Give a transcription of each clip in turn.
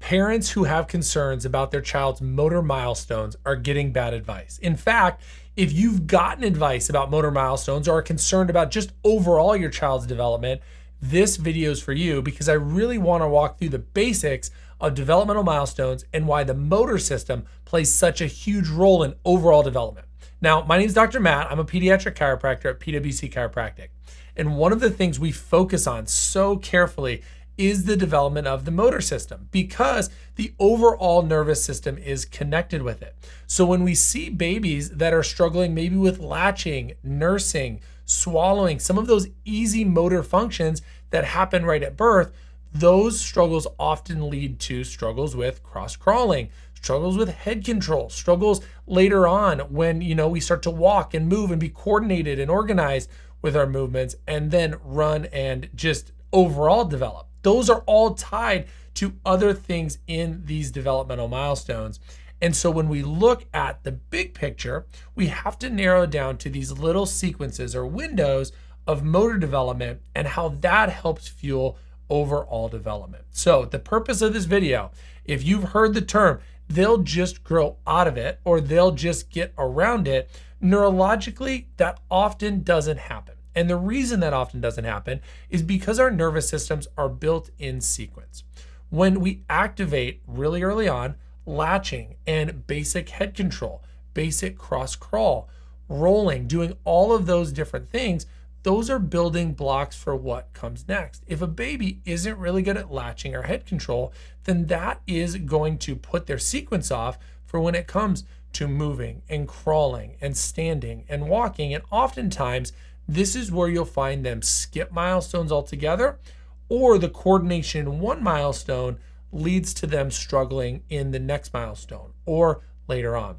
Parents who have concerns about their child's motor milestones are getting bad advice. In fact, if you've gotten advice about motor milestones or are concerned about just overall your child's development, this video is for you, because I really want to walk through the basics of developmental milestones and why the motor system plays such a huge role in overall development. Now, my name is Dr. Matt. I'm a pediatric chiropractor at PwC Chiropractic. And one of the things we focus on so carefully is the development of the motor system, because the overall nervous system is connected with it. So when we see babies that are struggling maybe with latching, nursing, swallowing, some of those easy motor functions that happen right at birth, those struggles often lead to struggles with cross-crawling, struggles with head control, struggles later on when, we start to walk and move and be coordinated and organized with our movements, and then run and just overall develop. Those are all tied to other things in these developmental milestones. And so when we look at the big picture, we have to narrow down to these little sequences or windows of motor development and how that helps fuel overall development. So the purpose of this video, if you've heard the term, they'll just grow out of it or they'll just get around it, neurologically, that often doesn't happen. And the reason that often doesn't happen is because our nervous systems are built in sequence. When we activate really early on, latching and basic head control, basic cross crawl, rolling, doing all of those different things, those are building blocks for what comes next. If a baby isn't really good at latching or head control, then that is going to put their sequence off for when it comes to moving and crawling and standing and walking. And oftentimes, this is where you'll find them skip milestones altogether, or the coordination in one milestone leads to them struggling in the next milestone or later on.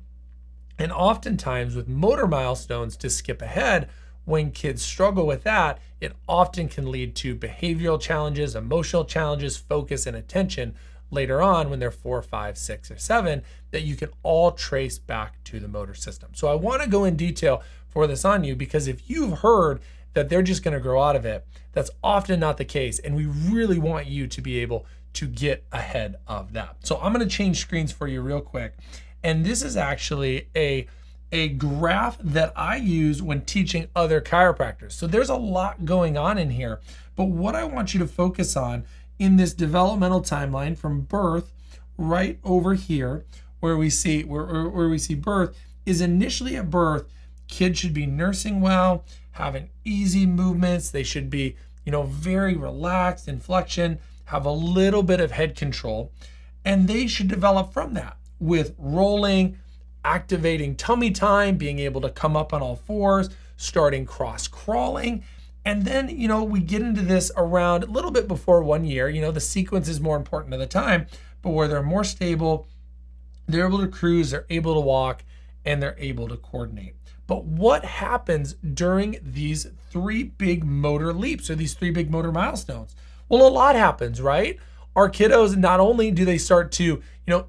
And oftentimes with motor milestones, to skip ahead, when kids struggle with that, it often can lead to behavioral challenges, emotional challenges, focus and attention later on when they're 4, 5, 6, or 7, that you can all trace back to the motor system. So I want to go in detail for this on you, because if you've heard that they're just going to grow out of it, that's often not the case. And we really want you to be able to get ahead of that. So I'm going to change screens for you real quick. And this is actually a graph that I use when teaching other chiropractors. So there's a lot going on in here, but what I want you to focus on in this developmental timeline from birth right over here, where we see birth, is initially at birth, kids should be nursing well, having easy movements. They should be, very relaxed in flexion, have a little bit of head control, and they should develop from that with rolling, activating tummy time, being able to come up on all fours, starting cross crawling. And then, we get into this around a little bit before 1 year. The sequence is more important at the time, but where they're more stable, they're able to cruise, they're able to walk, and they're able to coordinate. But what happens during these 3 big motor leaps, or these 3 big motor milestones? Well, a lot happens, right? Our kiddos, not only do they start to,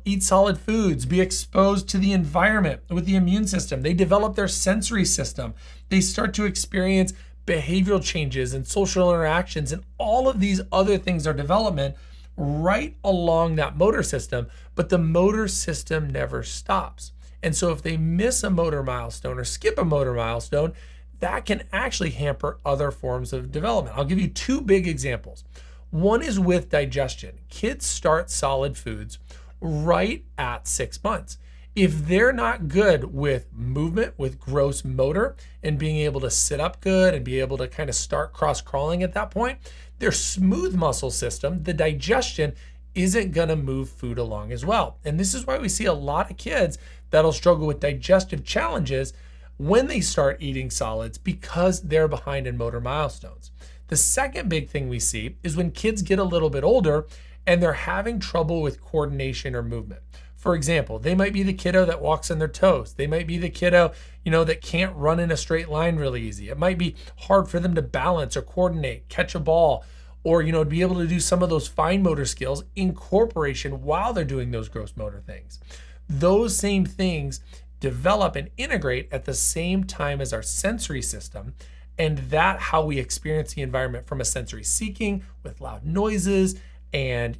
eat solid foods, be exposed to the environment with the immune system, they develop their sensory system, they start to experience behavioral changes and social interactions, and all of these other things are development right along that motor system, but the motor system never stops. And so if they miss a motor milestone or skip a motor milestone, that can actually hamper other forms of development. I'll give you 2 big examples. One is with digestion. Kids start solid foods right at 6 months. If they're not good with movement, with gross motor, and being able to sit up good and be able to kind of start cross-crawling at that point, their smooth muscle system, the digestion, isn't going to move food along as well. And this is why we see a lot of kids that'll struggle with digestive challenges when they start eating solids, because they're behind in motor milestones. The second big thing we see is when kids get a little bit older and they're having trouble with coordination or movement. For example, they might be the kiddo that walks on their toes. They might be the kiddo, that can't run in a straight line really easy. It might be hard for them to balance or coordinate, catch a ball, or, be able to do some of those fine motor skills in corporation while they're doing those gross motor things. Those same things develop and integrate at the same time as our sensory system, and that how we experience the environment from a sensory seeking with loud noises and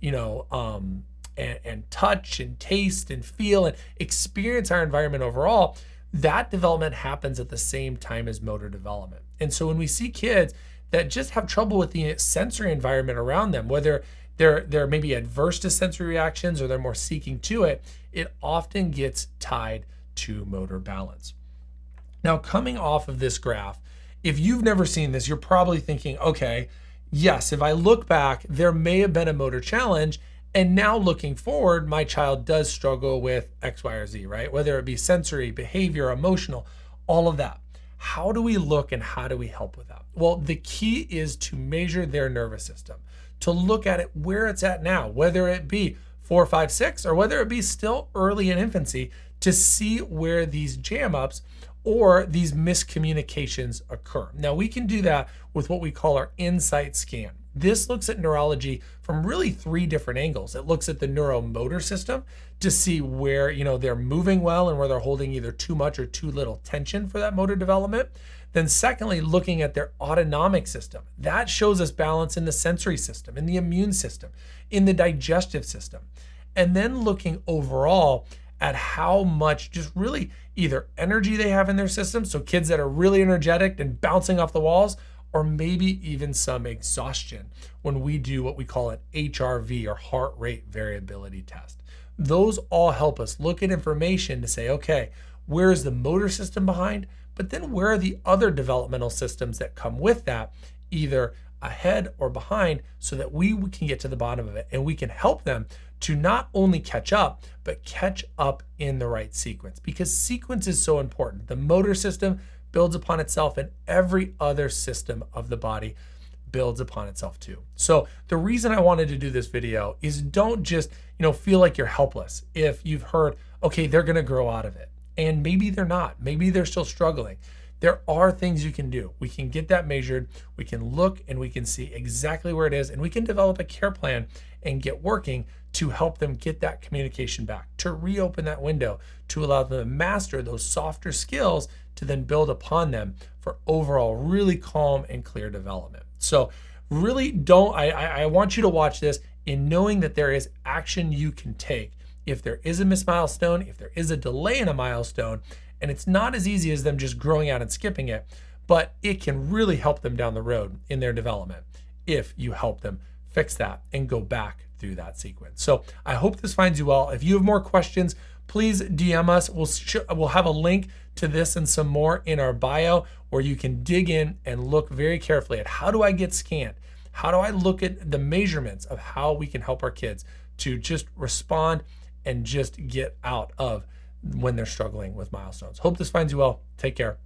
and touch and taste and feel and experience our environment overall, that development happens at the same time as motor development. And so when we see kids that just have trouble with the sensory environment around them, whether they're maybe adverse to sensory reactions or they're more seeking to it, it often gets tied to motor balance. Now, coming off of this graph, if you've never seen this, you're probably thinking, okay, yes, if I look back, there may have been a motor challenge, and now looking forward, my child does struggle with X, Y, or Z, right? Whether it be sensory, behavior, emotional, all of that. How do we look and how do we help with that? Well, the key is to measure their nervous system, to look at it where it's at now, whether it be 4, 5, 6, or whether it be still early in infancy, to see where these jam ups or these miscommunications occur. Now, we can do that with what we call our insight scan. This looks at neurology from really 3 different angles. It looks at the neuromotor system to see where, they're moving well and where they're holding either too much or too little tension for that motor development. Then secondly, looking at their autonomic system. That shows us balance in the sensory system, in the immune system, in the digestive system. And then looking overall at how much just really either energy they have in their system, so kids that are really energetic and bouncing off the walls, or maybe even some exhaustion when we do what we call an HRV or heart rate variability test. Those all help us look at information to say, okay, where is the motor system behind? But then where are the other developmental systems that come with that, either ahead or behind, so that we can get to the bottom of it and we can help them to not only catch up, but catch up in the right sequence, because sequence is so important. The motor system builds upon itself, and every other system of the body builds upon itself too. So the reason I wanted to do this video is don't just, feel like you're helpless if you've heard, okay, they're gonna grow out of it. And maybe they're not, maybe they're still struggling. There are things you can do. We can get that measured, we can look and we can see exactly where it is, and we can develop a care plan and get working to help them get that communication back, to reopen that window, to allow them to master those softer skills to then build upon them for overall really calm and clear development. So really I want you to watch this in knowing that there is action you can take if there is a missed milestone, if there is a delay in a milestone, and it's not as easy as them just growing out and skipping it, but it can really help them down the road in their development if you help them fix that and go back through that sequence. So I hope this finds you well. If you have more questions, please DM us. We'll have a link to this and some more in our bio where you can dig in and look very carefully at how do I get scanned? How do I look at the measurements of how we can help our kids to just respond and just get out of when they're struggling with milestones. Hope this finds you well. Take care.